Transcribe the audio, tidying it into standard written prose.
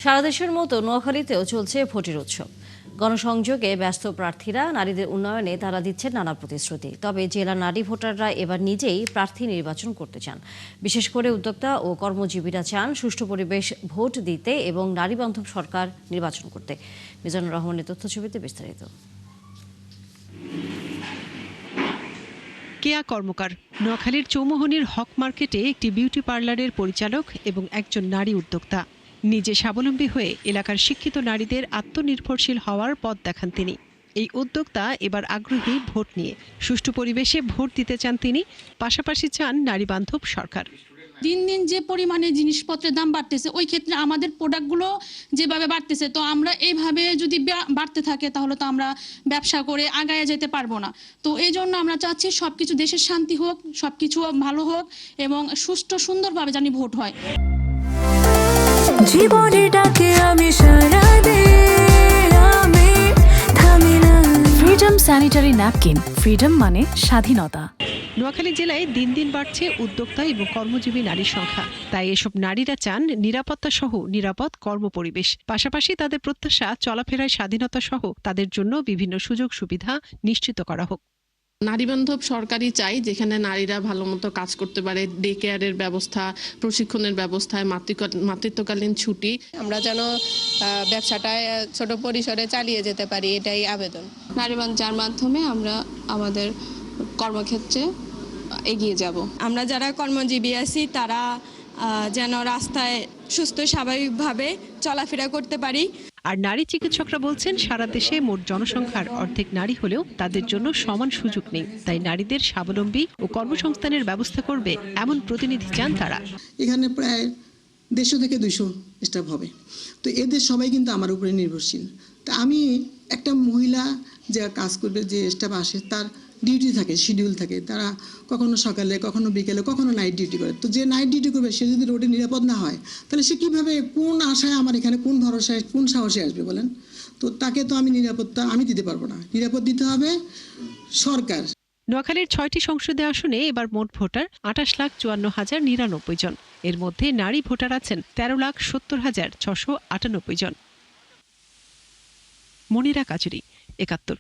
সারা দেশের মতো নোয়াখালীতেও চলছে ভোটের উৎসব। গণসংযোগে ব্যস্ত প্রার্থীরা নারীদের উন্নয়নে তারা দিচ্ছেন নানা প্রতিশ্রুতি। তবে জেলার নারী ভোটাররা এবার নিজেই প্রার্থী নির্বাচন করতে চান। বিশেষ করে উদ্যোক্তা ও কর্মজীবীরা চান সুষ্ঠু পরিবেশ ভোট দিতে এবং নারী বান্ধব সরকার নির্বাচন করতে। মিজানুর রহমানের তথ্যছবিতে বিস্তারিত। কেয়া কর্মকার নোয়াখালীর চৌমোহনীর হক মার্কেটে একটি বিউটি পার্লারের পরিচালক এবং একজন নারী উদ্যোক্তা। নিজে স্বাবলম্বী হয়ে এলাকার শিক্ষিত নারীদের আত্মনির্ভরশীল হওয়ার পথ দেখান তিনি। এই উদ্যোক্তা এবার আগ্রহী ভোট নিয়ে। সুষ্ঠু পরিবেশে ভোট দিতে চান তিনি, পাশাপাশি চান নারী বান্ধব সরকার। দিন দিন যে পরিমাণে জিনিসপত্রের দাম বাড়তেছে, ওই ক্ষেত্রে আমাদের প্রোডাক্টগুলো যেভাবে বাড়তেছে, তো আমরা এইভাবে যদি বাড়তে থাকে তাহলে তো আমরা ব্যবসা করে আগায় যেতে পারবো না। তো এই জন্য আমরা চাচ্ছি সবকিছু দেশের শান্তি হোক, সবকিছু ভালো হোক এবং সুষ্ঠু সুন্দরভাবে জানি ভোট হয়। জীবনের ডাকে আমি সাড়া দেই, আমি থামি না। ফ্রিডম স্যানিটারি ন্যাপকিন, ফ্রিডম মানে স্বাধীনতা। নোয়াখালী জেলায় দিন দিন বাড়ছে উদ্যোক্তা এবং কর্মজীবী নারীর সংখ্যা। তাই এসব নারীরা চান নিরাপত্তা সহ নিরাপদ কর্মপরিবেশ। পাশাপাশি তাদের প্রত্যাশা চলাফেরায় স্বাধীনতা সহ তাদের জন্য বিভিন্ন সুযোগ সুবিধা নিশ্চিত করা হোক। নারীবান্ধব সরকারই চাই, যেখানে নারীরা ভালো মতো কাজ করতে পারে, ডে কেয়ারের ব্যবস্থা, প্রশিক্ষণের ব্যবস্থায়, মাতৃত্বকালীন ছুটি। আমরা যেন ব্যবসাটায় ছোট পরিসরে চালিয়ে যেতে পারি, এটাই আবেদন। নারীবান্ধব যার মাধ্যমে আমরা আমাদের কর্মক্ষেত্রে এগিয়ে যাব। আমরা যারা কর্মজীবী আছি তারা যেন রাস্তায় সুস্থ স্বাভাবিকভাবে চলাফেরা করতে পারি। আর নারী চিকিৎসকরা বলছেন, সারা দেশে মোট জনসংখ্যার অর্ধেক নারী হলেও তাদের জন্য সমান সুযোগ নেই। তাই নারীদের স্বাবলম্বী ও কর্মসংস্থানের ব্যবস্থা করবে এমন প্রতিনিধি চান তারা। এখানে প্রায় 150 থেকে 200 স্টাফ হবে। তো এদের সবাই কিন্তু আমার উপরে নির্ভরশীল। তা আমি একটা মহিলা যে কাজ করবে, যে স্টাফ আসে, তার ডিউটি থাকে, শিডিউল থাকে। তারা কখনো সকালে, কখনো বিকেলে, কখনো নাইট ডিউটি করে। তো যে নাইট ডিউটি করবে সে যদি রোডে নিরাপদ না হয়, তাহলে সে কীভাবে, কোন আশায় আমার এখানে, কোন ভরসায়, কোন সাহসে আসবে বলেন? তো তাকে তো আমি নিরাপত্তা আমি দিতে পারবো না। নিরাপদ দিতে হবে সরকার। নোয়াখালীর 6টি সংসদীয় আসনে এবার মোট ভোটার 28,54,099 জন। এর মধ্যে নারী ভোটার আছেন 13,70,698 জন। মনিরা কাজুরি, 71।